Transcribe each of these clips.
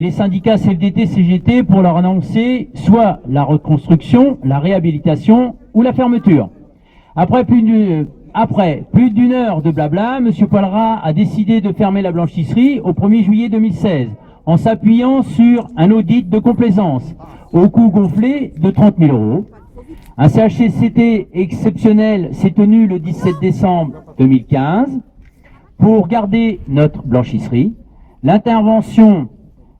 les syndicats CFDT, CGT pour leur annoncer soit la reconstruction, la réhabilitation ou la fermeture. Après plus d'une heure de blabla, M. Poilrat a décidé de fermer la blanchisserie au 1er juillet 2016 en s'appuyant sur un audit de complaisance au coût gonflé de 30 000 €. Un CHCCT exceptionnel s'est tenu le 17 décembre 2015 pour garder notre blanchisserie. L'intervention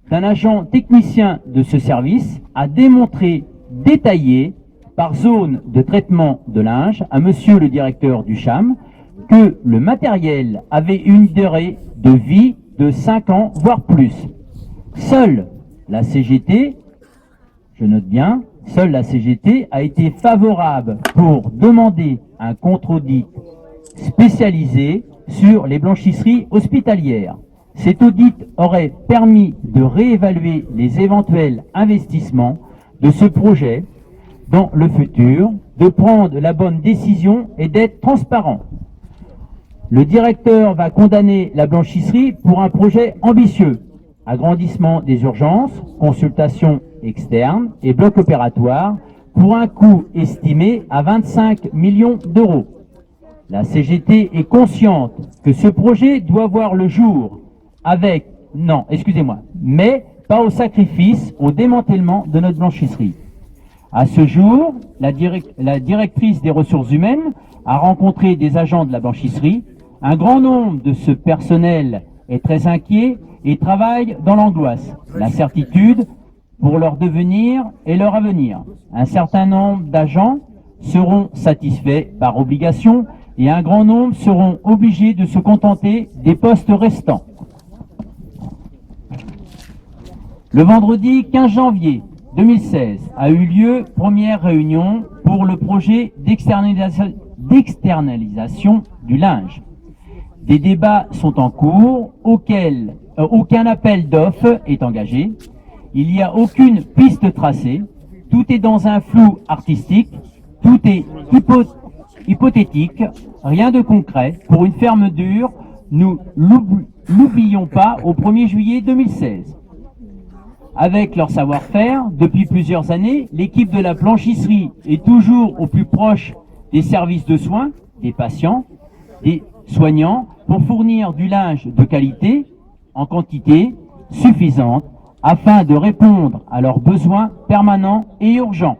d'un agent technicien de ce service a démontré, détaillé, par zone de traitement de linge à monsieur le directeur du CHAM, que le matériel avait une durée de vie de 5 ans, voire plus. Seule la CGT, je note bien, seule la CGT a été favorable pour demander un contre-audit spécialisé sur les blanchisseries hospitalières. Cet audit aurait permis de réévaluer les éventuels investissements de ce projet dans le futur, de prendre la bonne décision et d'être transparent. Le directeur va condamner la blanchisserie pour un projet ambitieux. Agrandissement des urgences, consultation externe et bloc opératoire pour un coût estimé à 25 millions d'euros. La CGT est consciente que ce projet doit voir le jour mais pas au sacrifice, au démantèlement de notre blanchisserie. À ce jour, la directrice des ressources humaines a rencontré des agents de la blanchisserie. Un grand nombre de ce personnel est très inquiet et travaille dans l'angoisse, l'incertitude pour leur devenir et leur avenir. Un certain nombre d'agents seront satisfaits par obligation et un grand nombre seront obligés de se contenter des postes restants. Le vendredi 15 janvier 2016 a eu lieu première réunion pour le projet d'externalisation du linge. Des débats sont en cours auxquels aucun appel d'offres est engagé. Il n'y a aucune piste tracée. Tout est dans un flou artistique. Tout est hypothétique. Rien de concret. Pour une fermeture, nous l'oublions pas, au 1er juillet 2016. Avec leur savoir-faire, depuis plusieurs années, l'équipe de la blanchisserie est toujours au plus proche des services de soins, des patients, des soignants, pour fournir du linge de qualité, en quantité suffisante, afin de répondre à leurs besoins permanents et urgents.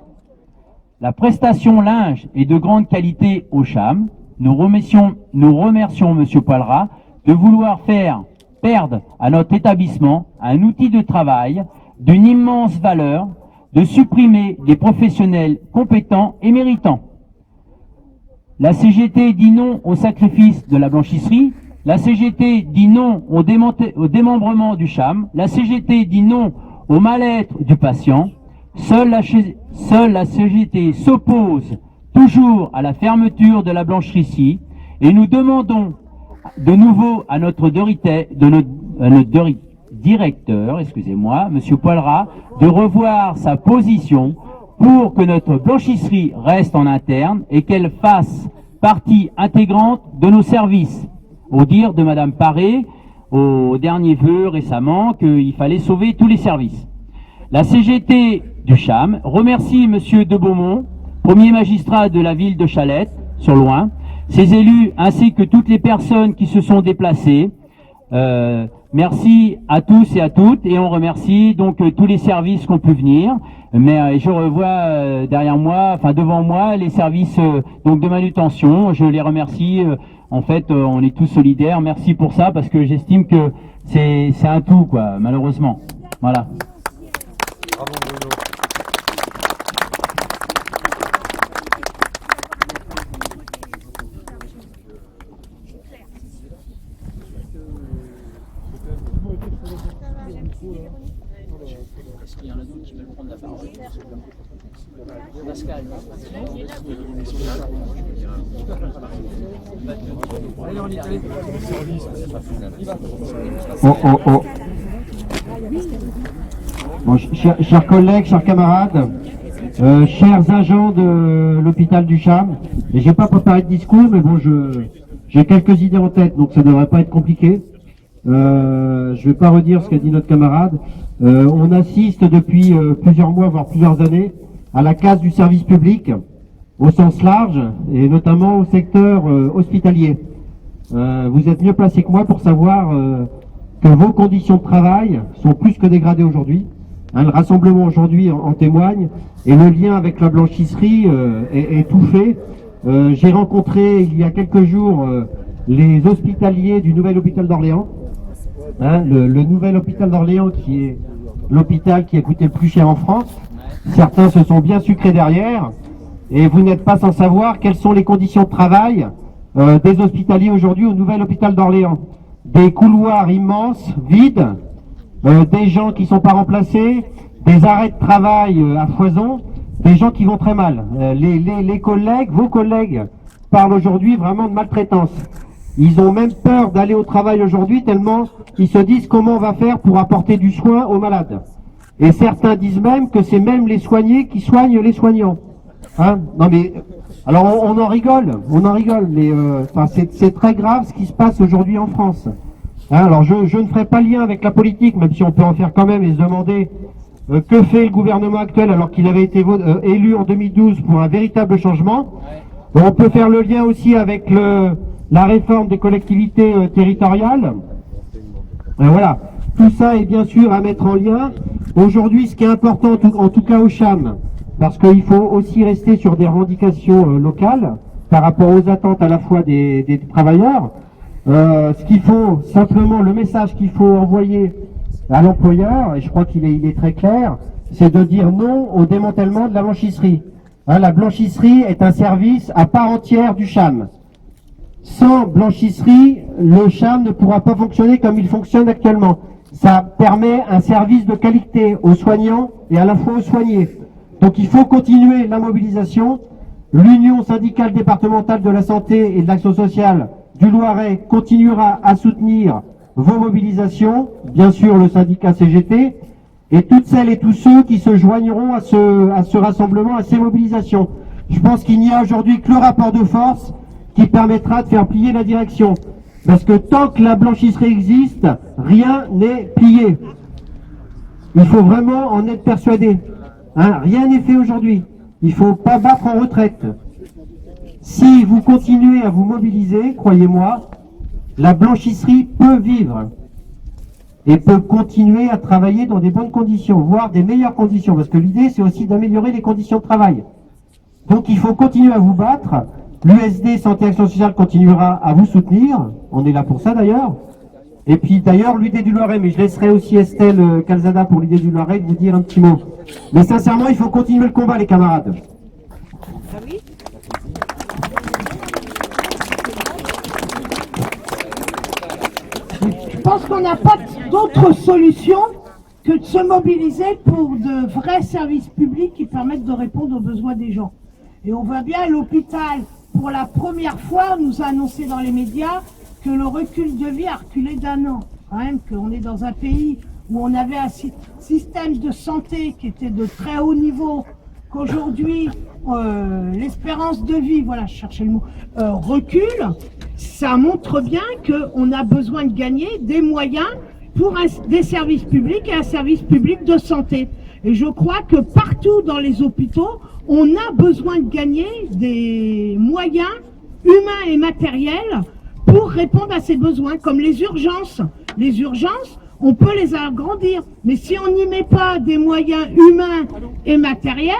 La prestation linge est de grande qualité au CHAM. Nous remercions M. Poilrat de vouloir faire perdre à notre établissement un outil de travail d'une immense valeur, de supprimer des professionnels compétents et méritants. La CGT dit non au sacrifice de la blanchisserie. La CGT dit non au démembrement du CHAM. La CGT dit non au mal-être du patient. Seule la CGT s'oppose toujours à la fermeture de la blanchisserie et nous demandons de nouveau à notre directeur, M. Poilrat, de revoir sa position pour que notre blanchisserie reste en interne et qu'elle fasse partie intégrante de nos services. Au dire de Mme Paré, au dernier vœu récemment, qu'il fallait sauver tous les services. La CGT du CHAM remercie M. de Beaumont, premier magistrat de la ville de Chalette, sur Loing, ses élus ainsi que toutes les personnes qui se sont déplacées. Merci à tous et à toutes et on remercie donc tous les services qui ont pu venir. Mais je revois devant moi les services donc de manutention. Je les remercie. En fait, on est tous solidaires. Merci pour ça parce que j'estime que c'est un tout, quoi, malheureusement. Voilà. Bravo Bruno. Est-ce qu'il y en a d'autres qui veulent prendre la parole? Pascal. Allez, on y arrive. Oh. Bon, chers collègues, chers camarades, chers agents de l'hôpital du CHAM, et j'ai pas préparé de discours, mais bon, j'ai quelques idées en tête, donc ça devrait pas être compliqué. Je vais pas redire ce qu'a dit notre camarade. On assiste depuis plusieurs mois, voire plusieurs années, à la casse du service public au sens large, et notamment au secteur hospitalier. Vous êtes mieux placé que moi pour savoir que vos conditions de travail sont plus que dégradées aujourd'hui. Le rassemblement aujourd'hui en témoigne, et le lien avec la blanchisserie est tout fait. J'ai rencontré il y a quelques jours les hospitaliers du nouvel hôpital d'Orléans. Le nouvel hôpital d'Orléans, qui est l'hôpital qui a coûté le plus cher en France. Certains se sont bien sucrés derrière, et vous n'êtes pas sans savoir quelles sont les conditions de travail des hospitaliers aujourd'hui au nouvel hôpital d'Orléans. Des couloirs immenses, vides, des gens qui ne sont pas remplacés, des arrêts de travail à foison, des gens qui vont très mal. Les collègues, vos collègues, parlent aujourd'hui vraiment de maltraitance. Ils ont même peur d'aller au travail aujourd'hui tellement ils se disent comment on va faire pour apporter du soin aux malades. Et certains disent même que c'est même les soignés qui soignent les soignants. Non mais, alors on en rigole, mais c'est très grave ce qui se passe aujourd'hui en France. Alors je ne ferai pas lien avec la politique, même si on peut en faire quand même et se demander que fait le gouvernement actuel alors qu'il avait été élu en 2012 pour un véritable changement. On peut faire le lien aussi avec la réforme des collectivités territoriales. Voilà, tout ça est bien sûr à mettre en lien. Aujourd'hui, ce qui est important, en tout cas au CHAM, parce qu'il faut aussi rester sur des revendications locales par rapport aux attentes à la fois des travailleurs. Ce qu'il faut, simplement, le message qu'il faut envoyer à l'employeur, et je crois qu'il est très clair, c'est de dire non au démantèlement de la blanchisserie. La blanchisserie est un service à part entière du CHAM. Sans blanchisserie, le CHAM ne pourra pas fonctionner comme il fonctionne actuellement. Ça permet un service de qualité aux soignants et à la fois aux soignés. Donc il faut continuer la mobilisation. L'Union syndicale départementale de la santé et de l'action sociale du Loiret continuera à soutenir vos mobilisations, bien sûr le syndicat CGT, et toutes celles et tous ceux qui se joigneront à ce rassemblement, à ces mobilisations. Je pense qu'il n'y a aujourd'hui que le rapport de force qui permettra de faire plier la direction. Parce que tant que la blanchisserie existe, rien n'est plié. Il faut vraiment en être persuadé. Rien n'est fait aujourd'hui. Il ne faut pas battre en retraite. Si vous continuez à vous mobiliser, croyez-moi, la blanchisserie peut vivre et peut continuer à travailler dans des bonnes conditions, voire des meilleures conditions, parce que l'idée c'est aussi d'améliorer les conditions de travail. Donc il faut continuer à vous battre. L'USD Santé Action Sociale continuera à vous soutenir, on est là pour ça d'ailleurs. Et puis d'ailleurs l'UD du Loiret, mais je laisserai aussi Estelle Calzada pour l'UD du Loiret de vous dire un petit mot. Mais sincèrement, il faut continuer le combat les camarades. Ah oui ? Je pense qu'on n'a pas d'autre solution que de se mobiliser pour de vrais services publics qui permettent de répondre aux besoins des gens. Et on voit bien l'hôpital, pour la première fois, nous a annoncé dans les médias que le recul de vie a reculé d'1 an. Quand même qu'on est dans un pays où on avait un système de santé qui était de très haut niveau, qu'aujourd'hui l'espérance de vie, voilà, je cherchais le mot, recule. Ça montre bien qu'on a besoin de gagner des moyens pour des services publics et un service public de santé. Et je crois que partout dans les hôpitaux, on a besoin de gagner des moyens humains et matériels pour répondre à ces besoins, comme les urgences. Les urgences, on peut les agrandir, mais si on n'y met pas des moyens humains et matériels,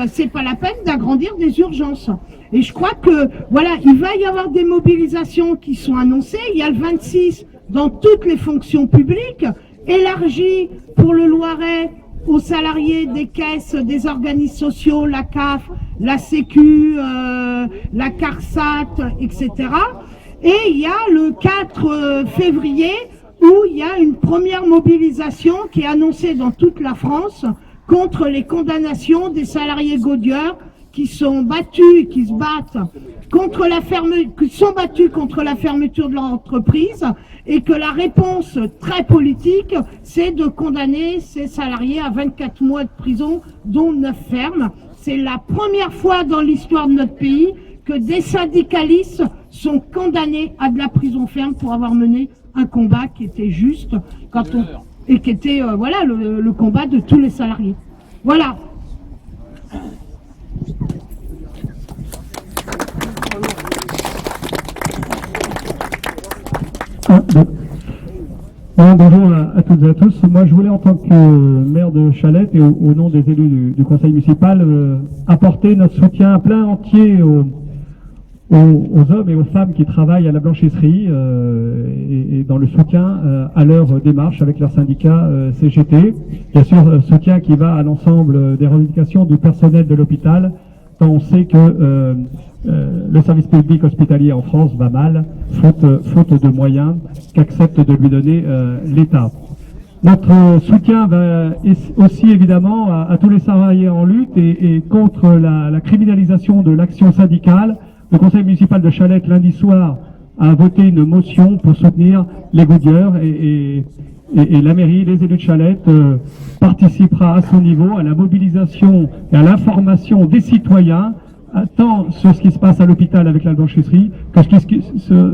c'est pas la peine d'agrandir des urgences. Et je crois que, voilà, il va y avoir des mobilisations qui sont annoncées. Il y a le 26 dans toutes les fonctions publiques, élargi pour le Loiret aux salariés des caisses, des organismes sociaux, la CAF, la Sécu, la CARSAT, etc. Et il y a le 4 février où il y a une première mobilisation qui est annoncée dans toute la France contre les condamnations des salariés gaudieurs qui sont battus et qui se battent contre qui sont battus contre la fermeture de leur entreprise, et que la réponse très politique, c'est de condamner ces salariés à 24 mois de prison, dont 9 fermes. C'est la première fois dans l'histoire de notre pays que des syndicalistes sont condamnés à de la prison ferme pour avoir mené un combat qui était juste. et qui était voilà le combat de tous les salariés. Voilà. Bonjour à toutes et à tous. Moi, je voulais, en tant que maire de Chalette et au nom des élus du conseil municipal, apporter notre soutien plein entier aux hommes et aux femmes qui travaillent à la blanchisserie et dans le soutien à leur démarche avec leur syndicat CGT. Bien sûr, soutien qui va à l'ensemble des revendications du personnel de l'hôpital, quand on sait que le service public hospitalier en France va mal, faute de moyens qu'accepte de lui donner l'État. Notre soutien va aussi évidemment à tous les salariés en lutte et contre la criminalisation de l'action syndicale. Le conseil municipal de Chalette, lundi soir, a voté une motion pour soutenir les goudilleurs et la mairie, les élus de Chalette participera à son niveau à la mobilisation et à l'information des citoyens, tant sur ce qui se passe à l'hôpital avec la blanchisserie que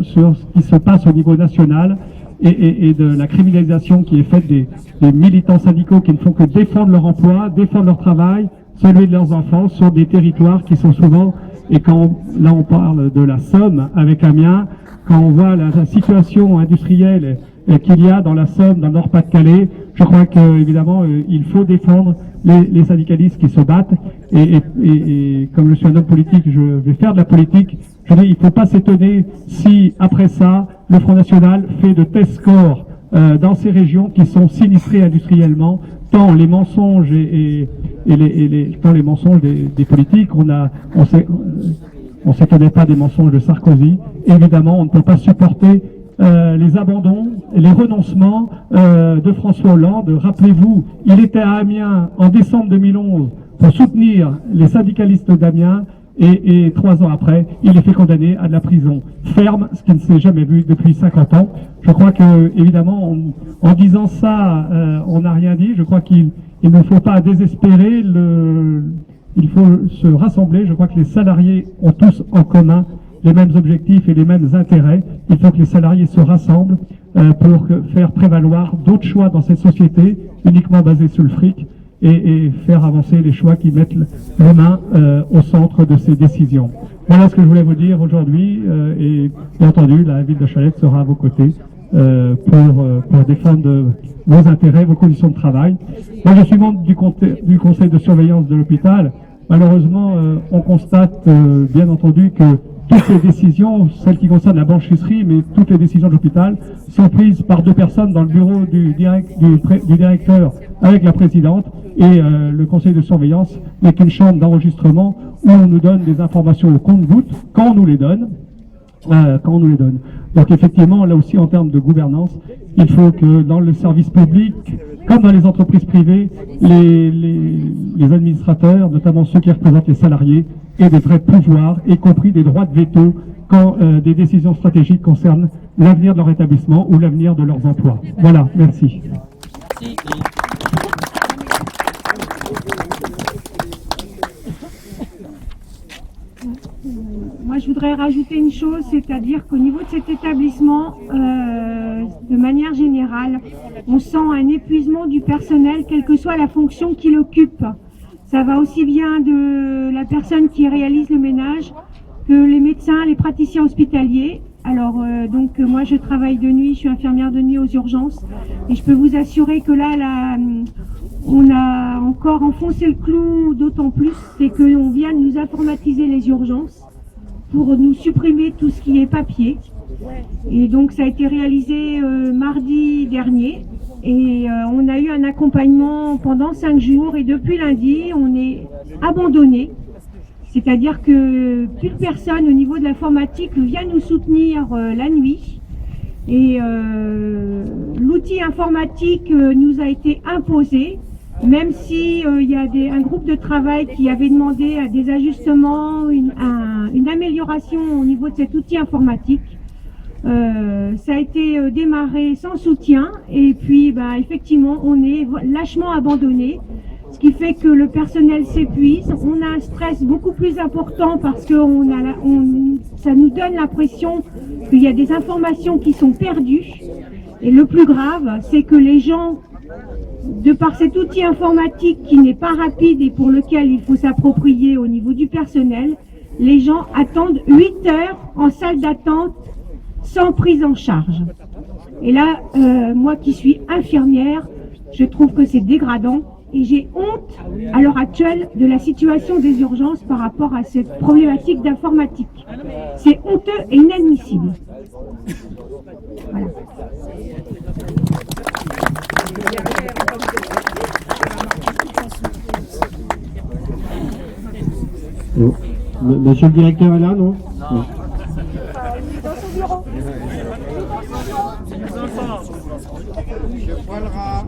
sur ce qui se passe au niveau national et de la criminalisation qui est faite des militants syndicaux qui ne font que défendre leur emploi, défendre leur travail, celui de leurs enfants sur des territoires qui sont souvent, et quand là on parle de la Somme avec Amiens, quand on voit la situation industrielle qu'il y a dans la Somme, dans le Nord-Pas-de-Calais, je crois que évidemment il faut défendre les syndicalistes qui se battent et comme je suis un homme politique, je vais faire de la politique. Je dis, il ne faut pas s'étonner si après ça le Front National fait de tels scores dans ces régions qui sont sinistrées industriellement, tant les mensonges tant les mensonges des politiques. On s'étonnait pas des mensonges de Sarkozy. Évidemment, on ne peut pas supporter les abandons, les renoncements de François Hollande. Rappelez-vous, il était à Amiens en décembre 2011 pour soutenir les syndicalistes d'Amiens et 3 ans après, il est fait condamner à de la prison ferme, ce qui ne s'est jamais vu depuis 50 ans. Je crois que, évidemment, en disant ça, on n'a rien dit. Je crois qu'il ne faut pas désespérer, il faut se rassembler. Je crois que les salariés ont tous en commun les mêmes objectifs et les mêmes intérêts. Il faut que les salariés se rassemblent pour faire prévaloir d'autres choix dans cette société uniquement basés sur le fric et faire avancer les choix qui mettent l'humain au centre de ces décisions. Voilà ce que je voulais vous dire aujourd'hui et bien entendu la ville de Chalette sera à vos côtés pour défendre vos intérêts, vos conditions de travail. Moi je suis membre du conseil de surveillance de l'hôpital. Malheureusement on constate bien entendu que toutes les décisions, celles qui concernent la blanchisserie, mais toutes les décisions de l'hôpital, sont prises par 2 personnes dans le bureau du directeur avec la présidente, et le conseil de surveillance n'est qu'une chambre d'enregistrement où on nous donne des informations au compte-gouttes quand on nous les donne. Donc effectivement, là aussi en termes de gouvernance, il faut que dans le service public, comme dans les entreprises privées, les administrateurs, notamment ceux qui représentent les salariés, aient des vrais pouvoirs, y compris des droits de veto quand des décisions stratégiques concernent l'avenir de leur établissement ou l'avenir de leurs emplois. Voilà, merci. Merci. Moi, je voudrais rajouter une chose, c'est-à-dire qu'au niveau de cet établissement, de manière générale, on sent un épuisement du personnel, quelle que soit la fonction qu'il occupe. Ça va aussi bien de la personne qui réalise le ménage que les médecins, les praticiens hospitaliers. Alors, donc, moi, je travaille de nuit, je suis infirmière de nuit aux urgences, et je peux vous assurer que là, on a encore enfoncé le clou, d'autant plus, c'est qu'on vient de nous informatiser les urgences pour nous supprimer tout ce qui est papier. Et donc ça a été réalisé mardi dernier et on a eu un accompagnement pendant 5 jours et depuis lundi on est abandonné. C'est-à-dire que plus personne au niveau de l'informatique vient nous soutenir la nuit. Et l'outil informatique nous a été imposé, même si il y a un groupe de travail qui avait demandé des ajustements, une amélioration au niveau de cet outil informatique. Ça a été démarré sans soutien et puis effectivement on est lâchement abandonné, ce qui fait que le personnel s'épuise. On a un stress beaucoup plus important parce que ça nous donne l'impression qu'il y a des informations qui sont perdues et le plus grave c'est que les gens de par cet outil informatique qui n'est pas rapide et pour lequel il faut s'approprier au niveau du personnel, les gens attendent 8 heures en salle d'attente sans prise en charge. Et là, moi qui suis infirmière, je trouve que c'est dégradant et j'ai honte à l'heure actuelle de la situation des urgences par rapport à cette problématique d'informatique. C'est honteux et inadmissible. Voilà. Oh. Monsieur le directeur est là, non? Non. Monsieur Poilra.